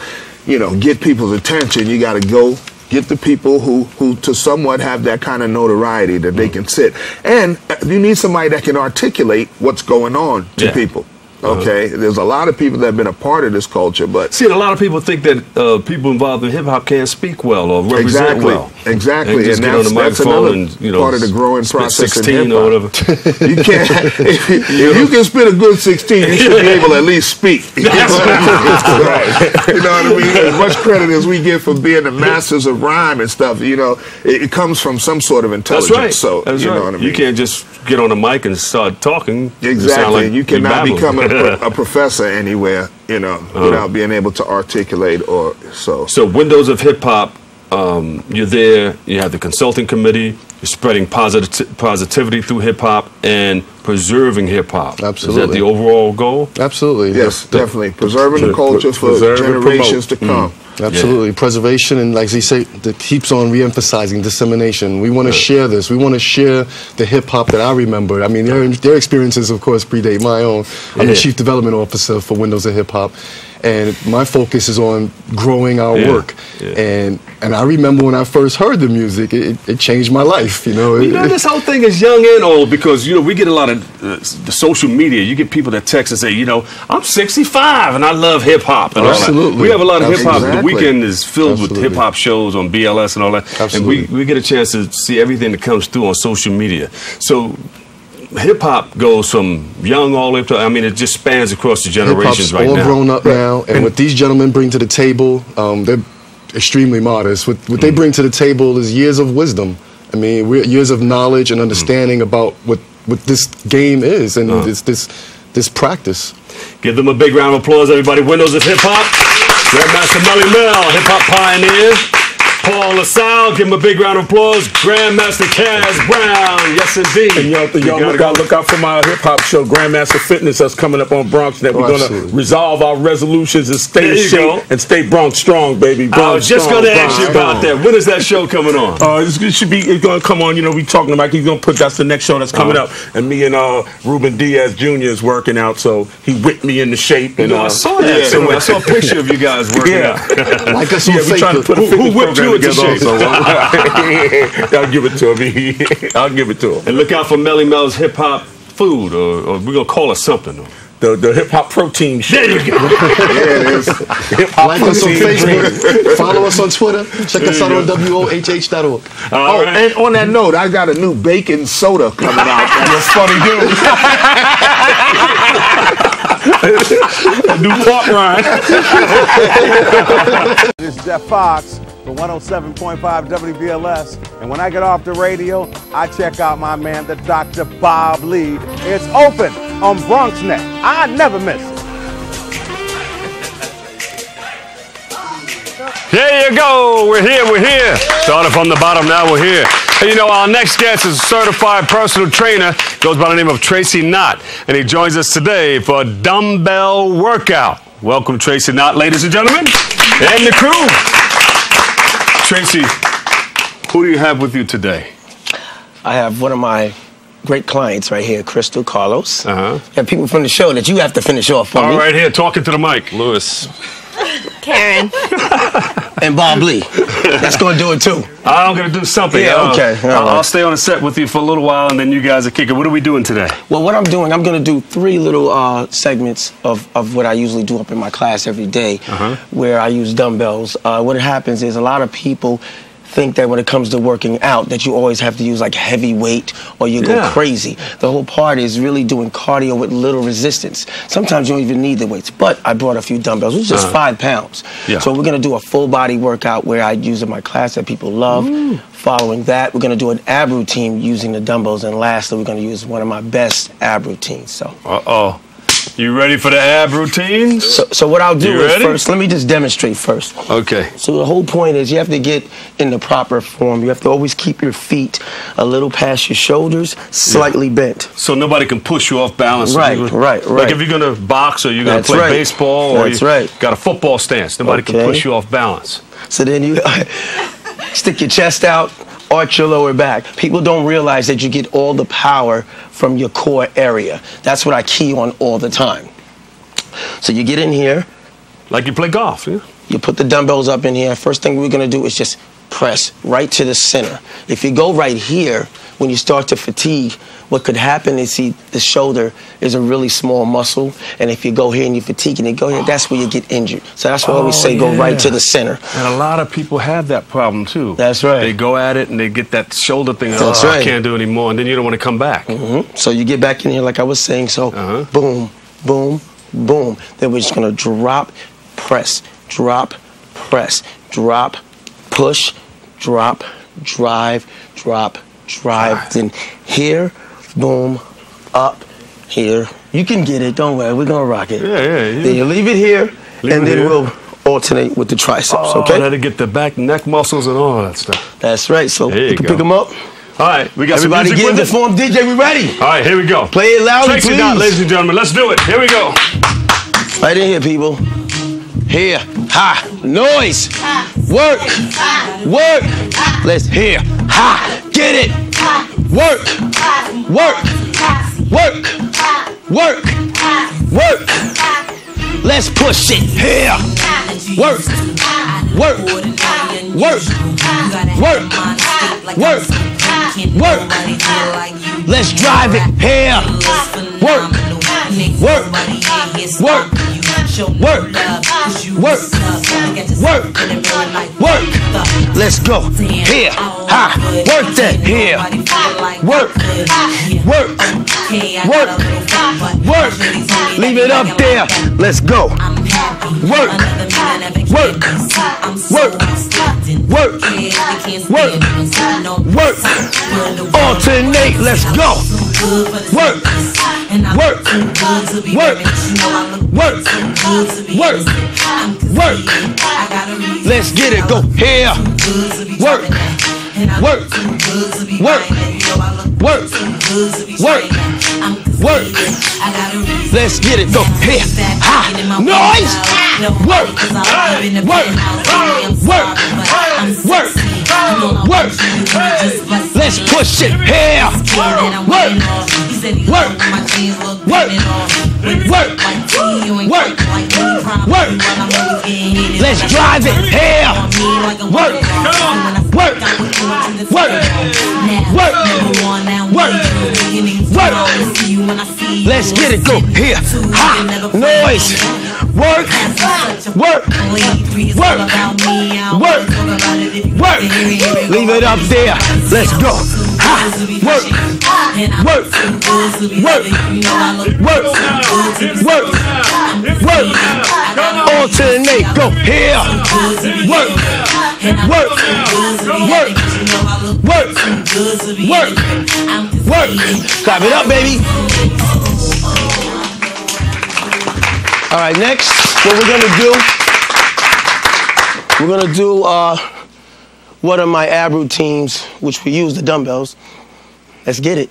you know, get people's attention, you got to go get the people who to somewhat have that kind of notoriety that they can sit. And you need somebody that can articulate what's going on to people. Okay, there's a lot of people that have been a part of this culture, but see, a lot of people think that people involved in hip hop can't speak well or represent well. Exactly, and just get on the microphone and, you know, part of the growing process 16 in hip or hop. whatever. You can't. If you can spit a good 16, you should be able to at least speak. You know what I mean? As much credit as we get for being the masters of rhyme and stuff, you know, it comes from some sort of intelligence. That's right. So That's you know right. what I mean? You can't just get on the mic and start talking. Exactly. Like you cannot become a professor anywhere, you know, without being able to articulate or so. So Windows of Hip Hop, you're there, you have the consulting committee, you're spreading positivity through hip hop and preserving hip hop. Absolutely. Is that the overall goal? Absolutely. Yes, definitely. Preserving the culture for generations to come. Absolutely. Preservation, and like they say, that keeps on re-emphasizing dissemination. We want to share this. We want to share the hip-hop that I remember. I mean, their experiences, of course, predate my own. I'm the Chief Development Officer for Windows of Hip Hop, and my focus is on growing our work. And I remember when I first heard the music, it changed my life, you know. You know, this whole thing is young and old, because, you know, we get a lot of the social media. You get people that text and say, you know, I'm 65 and I love hip-hop and all that. We have a lot of hip-hop. The weekend is filled with hip-hop shows on BLS and all that. And we get a chance to see everything that comes through on social media. So hip-hop goes from young all the way up to, I mean, it just spans across the generations right now. Hip-hop's all grown up now, and what these gentlemen bring to the table, they're extremely modest. What they bring to the table is years of wisdom. I mean, years of knowledge and understanding about what this game is and this practice. Give them a big round of applause, everybody. Windows of Hip Hop, Grandmaster Melly Mel, hip hop pioneer. Paul LaSalle, give him a big round of applause. Grandmaster Kaz Brown, yes indeed. And y'all look out for my hip hop show, Grandmaster Fitness, that's coming up on BronxNet. We're going to resolve our resolutions and stay in shape and stay Bronx strong, baby. Bronx I was just going to ask you about that. When is that show coming on? It's going to come on. You know, we talking about. He's going to put. That's the next show that's coming up. And me and Ruben Diaz Jr. is working out, so he whipped me into shape. And I saw that somewhere. I saw a picture of you guys working out. Like us on we're trying to put a who whipped you into shape? I'll give it to him. I'll give it to him. And look out for Melly Mel's hip hop food, or we're gonna call it something. The hip hop protein shake. There you go. Yeah, it is. Like us on Facebook. Follow us on Twitter. Check us out on WOHH.org. And on that note, I got a new baking soda coming out. That's funny A new pop rhyme. This is Jeff Fox for 107.5 WBLS. And when I get off the radio, I check out my man, the Dr. Bob Lee. It's open on BronxNet. I never miss it. There you go. We're here. Started from the bottom, now we're here. And you know, our next guest is a certified personal trainer, goes by the name of Tracy Knott, and he joins us today for a dumbbell workout. Welcome, Tracy Knott, ladies and gentlemen, and the crew. Tracy, who do you have with you today? I have one of my great clients right here, Crystal Carlos. And people from the show that you have to finish off for me. All right, here, talking to the mic. Lewis. Karen. And Bob Lee. That's going to do it too. I'm going to do something. Yeah, okay. I'll stay on the set with you for a little while, and then you guys are kicking. What are we doing today? Well, what I'm doing, I'm going to do 3 little segments of what I usually do up in my class every day, where I use dumbbells. What happens is a lot of people think that when it comes to working out that you always have to use like heavy weight or you go crazy. The whole part is really doing cardio with little resistance. Sometimes you don't even need the weights, but I brought a few dumbbells, which is just 5 pounds. So we're going to do a full body workout where I use in my class that people love. Following that, we're going to do an ab routine using the dumbbells, and lastly, we're going to use one of my best ab routines. So. You ready for the ab routine? So what I'll do is first, let me just demonstrate first. Okay. So the whole point is you have to get in the proper form. You have to always keep your feet a little past your shoulders, slightly bent. So nobody can push you off balance. Right. Like if you're going to box or you're going to play baseball or you got a football stance, nobody can push you off balance. So then you stick your chest out, arch your lower back. People don't realize that you get all the power from your core area. That's what I key on all the time. So you get in here. Like you play golf, yeah? You put the dumbbells up in here. First thing we're going to do is just press right to the center. If you go right here, when you start to fatigue, what could happen is, see, the shoulder is a really small muscle, and if you go here and you fatigue and you go here, that's where you get injured. So that's why I always say go right to the center. And a lot of people have that problem too. That's right. They go at it and they get that shoulder thing, That's right. I can't do it anymore, and then you don't want to come back. So you get back in here like I was saying, so boom, boom, boom. Then we're just going to drop, press, drop, press, drop, push, drop, drive, drop, drive. Then here, boom, up, here. You can get it, don't worry, we're gonna rock it. Then you leave it here, and then we'll alternate with the triceps, okay? Let it get the back, neck muscles and all that stuff. That's right, so you can pick them up. All right, we got everybody some get music in the form. DJ, we ready? All right, here we go. Play it loudly, Tracy please. Knott, ladies and gentlemen, let's do it. Here we go. Right in here, people. Here, ha, noise, work, work. Let's hear, ha, get it, work, work, work, work, work. Let's push it, here, work, work, work, work, work, work. Let's drive it, here, work, work, work. Work, work, work, work. Let's go. Here, ha, work that. Here, work, work, work, work. Leave it up there. Let's go. Work, work, work, work, work. Alternate. Let's go. Work, work, work, work, work, work. Let's get it. Go here. Work, work, work, work, work, work. Let's get it. Go here. Ha. Noise. Work, work, work, work, work. Let's push it. Here. Work, work, work, work, work, work. Let's drive it. Here. Work, work, work, work, work, work. Let's get it. Go here. Ha. Noise. Work, work, work, work, work. Leave it up there. Let's go. Ha. Work, work, work, work, work, work. Alternate. Go here. Work, work, work, work, work, work. Clap it up, baby. All right, next, what we're gonna do, We're gonna do one of my ab routines, which we use the dumbbells. Let's get it.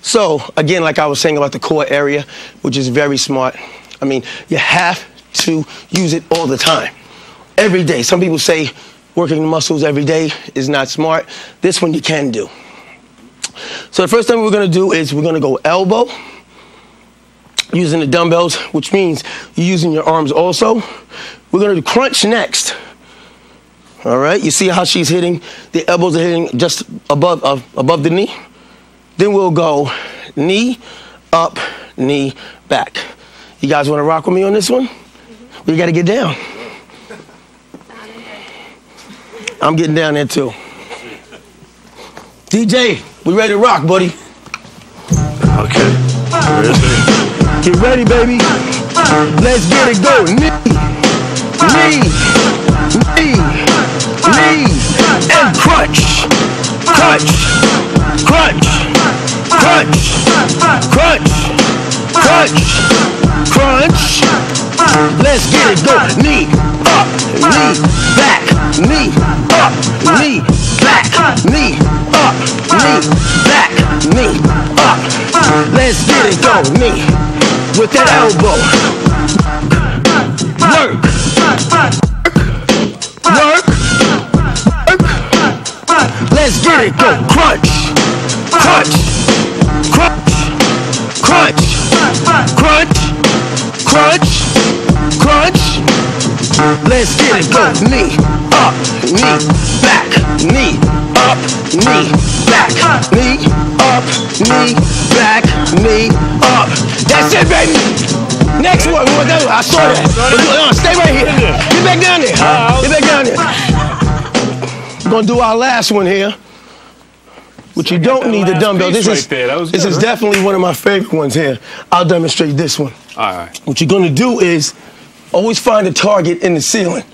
So, again, like I was saying about the core area, which is very smart. I mean, you have to use it all the time, every day. Some people say working the muscles every day is not smart. This one you can do. So the first thing we're gonna do is we're gonna go elbow, using the dumbbells, which means you're using your arms also. We're gonna do crunch next. All right, you see how she's hitting, the elbows are hitting just above the knee? Then we'll go knee, up, knee, back. You guys wanna rock with me on this one? We gotta get down. I'm getting down there too. DJ, we ready to rock, buddy. Okay. Get ready, baby. Let's get it going. Knee, knee, knee, knee, and crunch, crunch, crunch, crunch, crunch, crunch, crunch. Let's get it going. Knee up, knee back, knee up, knee back, knee up, knee back, knee up. Let's get it going. Knee with that elbow. Work, work, work. Let's get it going. Crunch, crunch, crunch, crunch, crunch, crunch, crunch. Let's get it going. Knee up, knee back, knee up, knee back, knee up, knee back, knee up. That's it, baby. Next one, we're gonna do. I saw that. Stay right here. Get back down there. Get back down there. We're gonna do our last one here, which you don't need the dumbbell. This is definitely one of my favorite ones here. I'll demonstrate this one. All right. What you're gonna do is always find a target in the ceiling.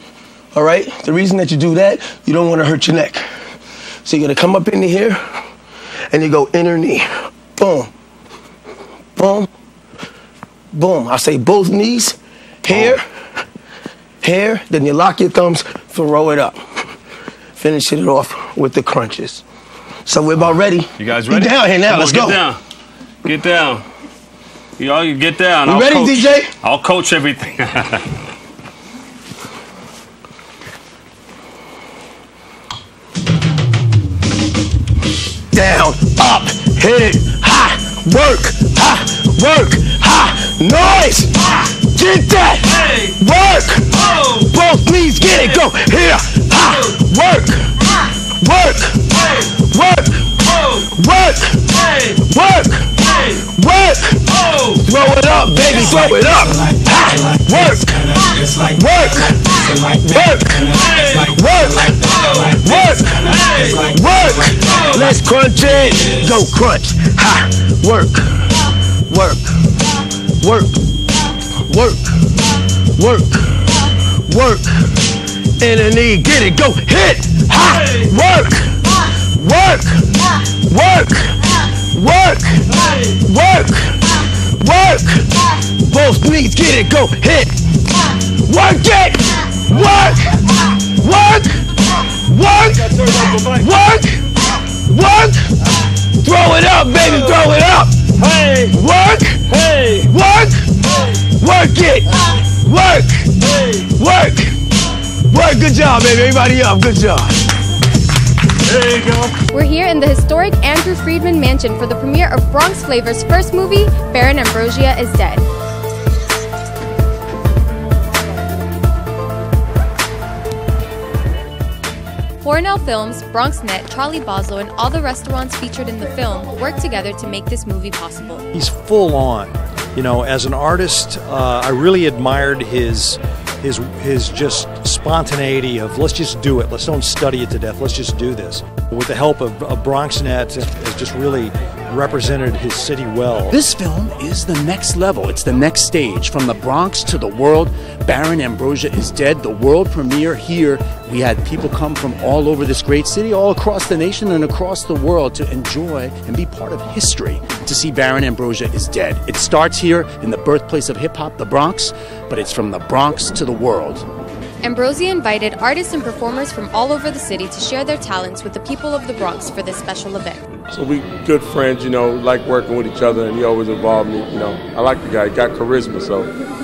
All right? The reason that you do that, you don't want to hurt your neck. So you're gonna come up into here and you go inner knee. Boom. Boom. Boom. I say both knees. Here. Here. Then you lock your thumbs, throw it up. Finish it off with the crunches. So we're about ready. You guys ready? Get down here now. Let's go. Get down. Get down. Y'all, you get down. You ready, DJ? I'll coach everything. Down, up, hit it, ha, work, ha, work, ha, noise, get that, work, both knees, get it, go, here, ha, work, work, work, work, work, work, throw it up, baby, throw it up, ha, work, work, work, work, work, work, let's crunch it, go crunch, ha, work, work, work, work, work, work, in the knee, get it, go, hit, ha, work, work, work, work, work, work, both knees, get it, go, hit, work it, work, work, work, work, work, throw it up, baby, throw it up, hey, work, hey, work, work it, work, work, work, good job, baby, everybody up, good job. There you go. We're here in the historic Andrew Friedman Mansion for the premiere of Bronx Flavor's first movie, Baron Ambrosia is Dead. Hornell Films, BronxNet, Charlie Boslow, and all the restaurants featured in the film worked together to make this movie possible. He's full on. You know, as an artist, I really admired his just spontaneity of let's just do it. Let's don't study it to death. Let's just do this. With the help of BronxNet, has just really represented his city well. This film is the next level. It's the next stage. From the Bronx to the world, Baron Ambrosia is dead. The world premiere here. We had people come from all over this great city, all across the nation and across the world to enjoy and be part of history to see Baron Ambrosia is dead. It starts here in the birthplace of hip-hop, the Bronx, but it's from the Bronx to the world. Ambrosia invited artists and performers from all over the city to share their talents with the people of the Bronx for this special event. So we good friends, you know, like working with each other, and he always involved me, you know. I like the guy, he got charisma, so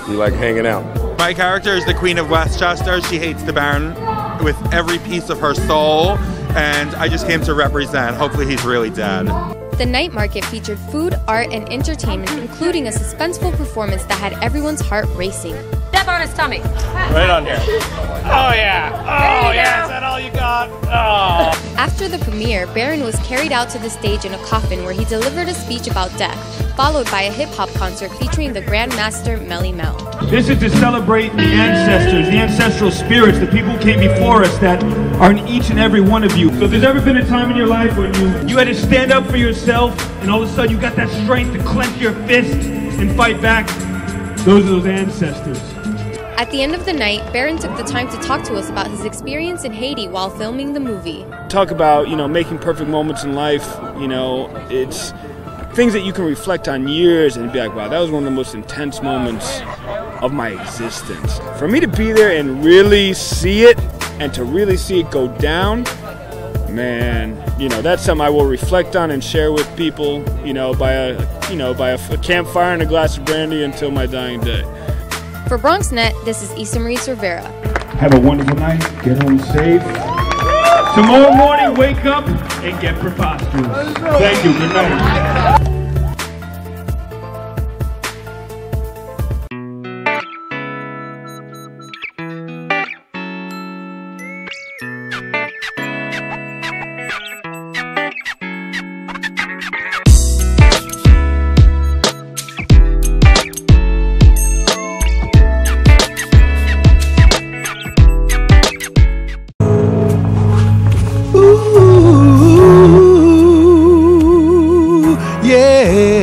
we like hanging out. My character is the Queen of Westchester. She hates the Baron with every piece of her soul, and I just came to represent. Hopefully he's really dead. The night market featured food, art, and entertainment, including a suspenseful performance that had everyone's heart racing. Step on his tummy. Right on here. Oh yeah. Oh yeah. Is that all you got? Oh. After the premiere, Baron was carried out to the stage in a coffin where he delivered a speech about death, followed by a hip-hop concert featuring the Grand Master Melly Mel. This is to celebrate the ancestors, the ancestral spirits, the people who came before us that are in each and every one of you. So if there's ever been a time in your life when you had to stand up for yourself and all of a sudden you got that strength to clench your fist and fight back, those are those ancestors. At the end of the night, Baron took the time to talk to us about his experience in Haiti while filming the movie. Talk about, you know, making perfect moments in life, you know, it's things that you can reflect on years and be like, wow, that was one of the most intense moments of my existence. For me to be there and really see it, and to really see it go down, man, you know, that's something I will reflect on and share with people, you know, by a campfire and a glass of brandy until my dying day. For BronxNet, this is Issa Marie Cervera. Have a wonderful night. Get home safe. Tomorrow morning, wake up and get preposterous. Thank you. Good night.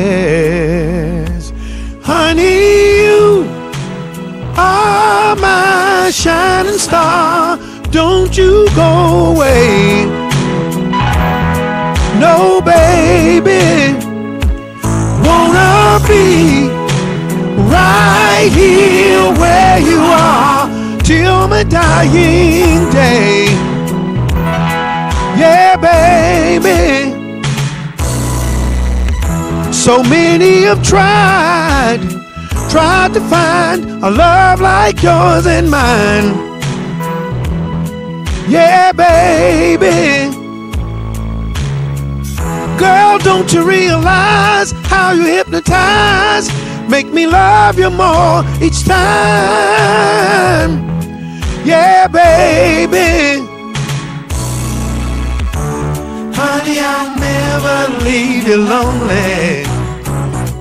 Yes, honey, you are my shining star. Don't you go away. No, baby, wanna be right here where you are till my dying day. Yeah, baby. So many have tried to find a love like yours and mine. Yeah, baby. Girl, don't you realize how you hypnotize? Make me love you more each time. Yeah, baby. Honey, I'll never leave you lonely.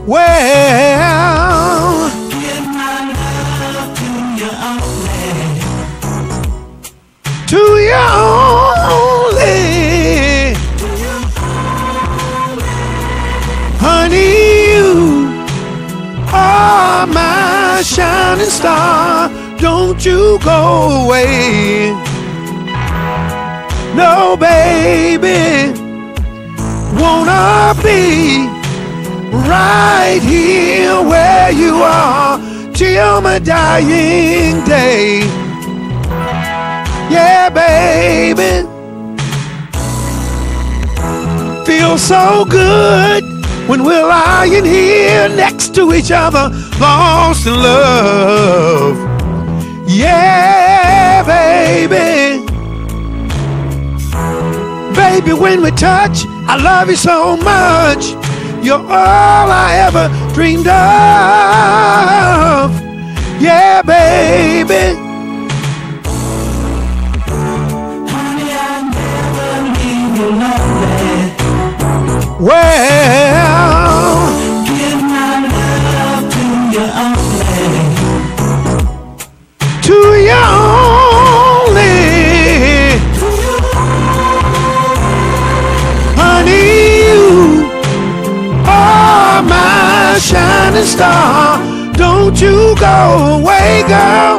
Well, give my love to you only. To you only. Honey, you are my shining star. Don't you go away. No, baby, wanna be right here where you are till my dying day. Yeah, baby, feels so good when we're lying here next to each other, lost in love. Yeah, baby. Baby, when we touch, I love you so much. You're all I ever dreamed of. Yeah, baby. Honey, I'll never leave you lonely. Well, give my love to you only. To you only. Honey, you don't you go away, girl.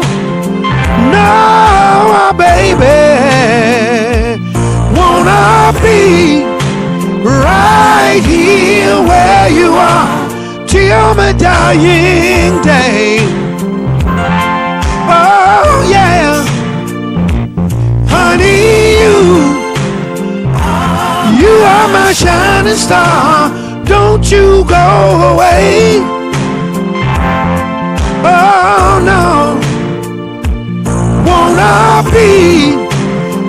No, baby, wanna be right here where you are till my dying day. Oh yeah, honey, you are my shining star. Don't you go away. Oh no, wanna be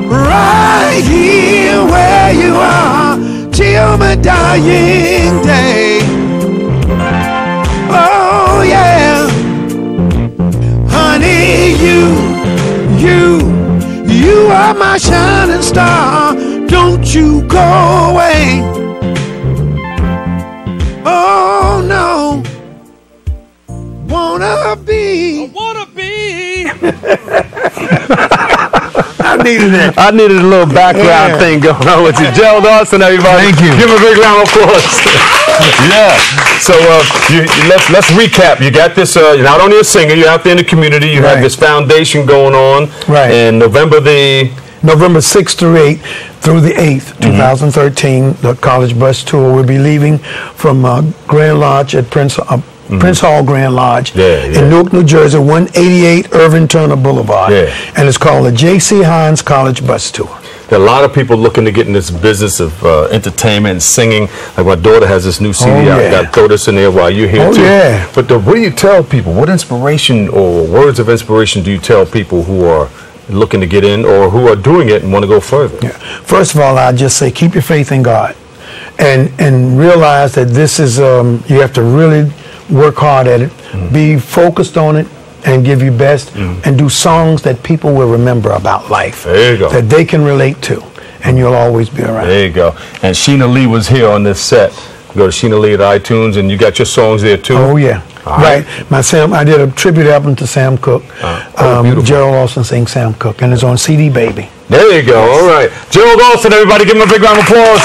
right here where you are till my dying day. Oh yeah, honey, you are my shining star. Don't you go away. Oh no, wanna be. I needed it. I needed a little background thing going on with you. Gerald Austin, everybody. Thank you. Give him a big round of applause. Yeah. So let's recap. You got this. You're not only a singer. You're out there in the community. You have this foundation going on. Right. And November 6th through 8th through the 8th, 2013, the college bus tour will be leaving from Grand Lodge at Prince Hall Grand Lodge in Newark, New Jersey, 188 Irvin Turner Boulevard. And it's called the J.C. Hines College Bus Tour. There are a lot of people looking to get in this business of entertainment and singing. Like my daughter has this new CD out. I got to throw this in there while you're here too. But what do you tell people? What inspiration or words of inspiration do you tell people who are looking to get in or who are doing it and want to go further? First of all, I just say keep your faith in God, and realize that this is you have to really work hard at it, be focused on it, and give your best, and do songs that people will remember about life. There you go. That they can relate to, and you'll always be around. There you go. And Sheena Lee was here on this set. Go to Sheena Lee at iTunes, and you got your songs there too. Oh yeah. Right. I did a tribute album to Sam Cooke. Gerald Austin sings Sam Cooke, and it's on CD Baby. There you go. All right. Gerald Austin, everybody, give him a big round of applause.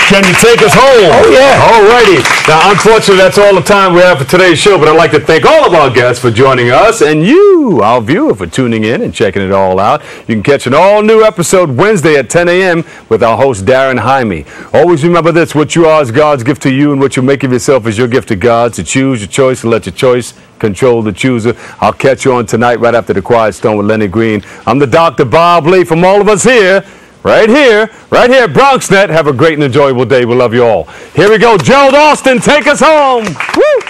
Can you take us home? Oh, yeah. All righty. Now, unfortunately, that's all the time we have for today's show, but I'd like to thank all of our guests for joining us and you, our viewer, for tuning in and checking it all out. You can catch an all-new episode Wednesday at 10 a.m. with our host, Darren Jaime. Always remember this: what you are is God's gift to you, and what you make of yourself is your gift to God. To choose your choice and let your choice control the chooser. I'll catch you on tonight right after The Quiet Storm with Lenny Green. I'm the Dr. Bob Lee. From all of us here, right here, BronxNet. Have a great and enjoyable day. We love you all. Here we go. Gerald Austin, take us home. Woo!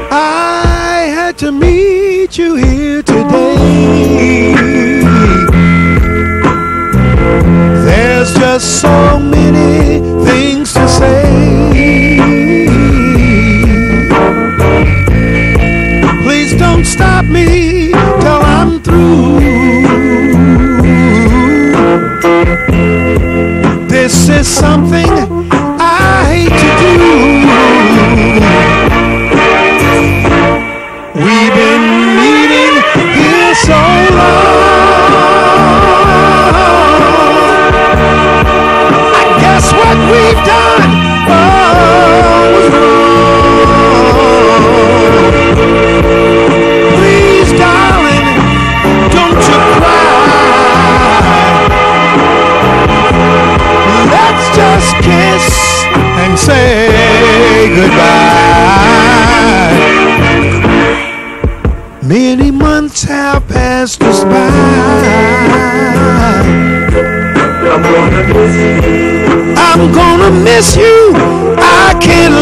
I had to meet you here today. There's just so many things to say. Please don't stop me till I'm through. This is something I hate to do. We've been meeting here so long. I guess what we've done was wrong. Please, darling, don't you cry. Let's just kiss and say goodbye. Many months have passed us by. I'm gonna miss you. I can't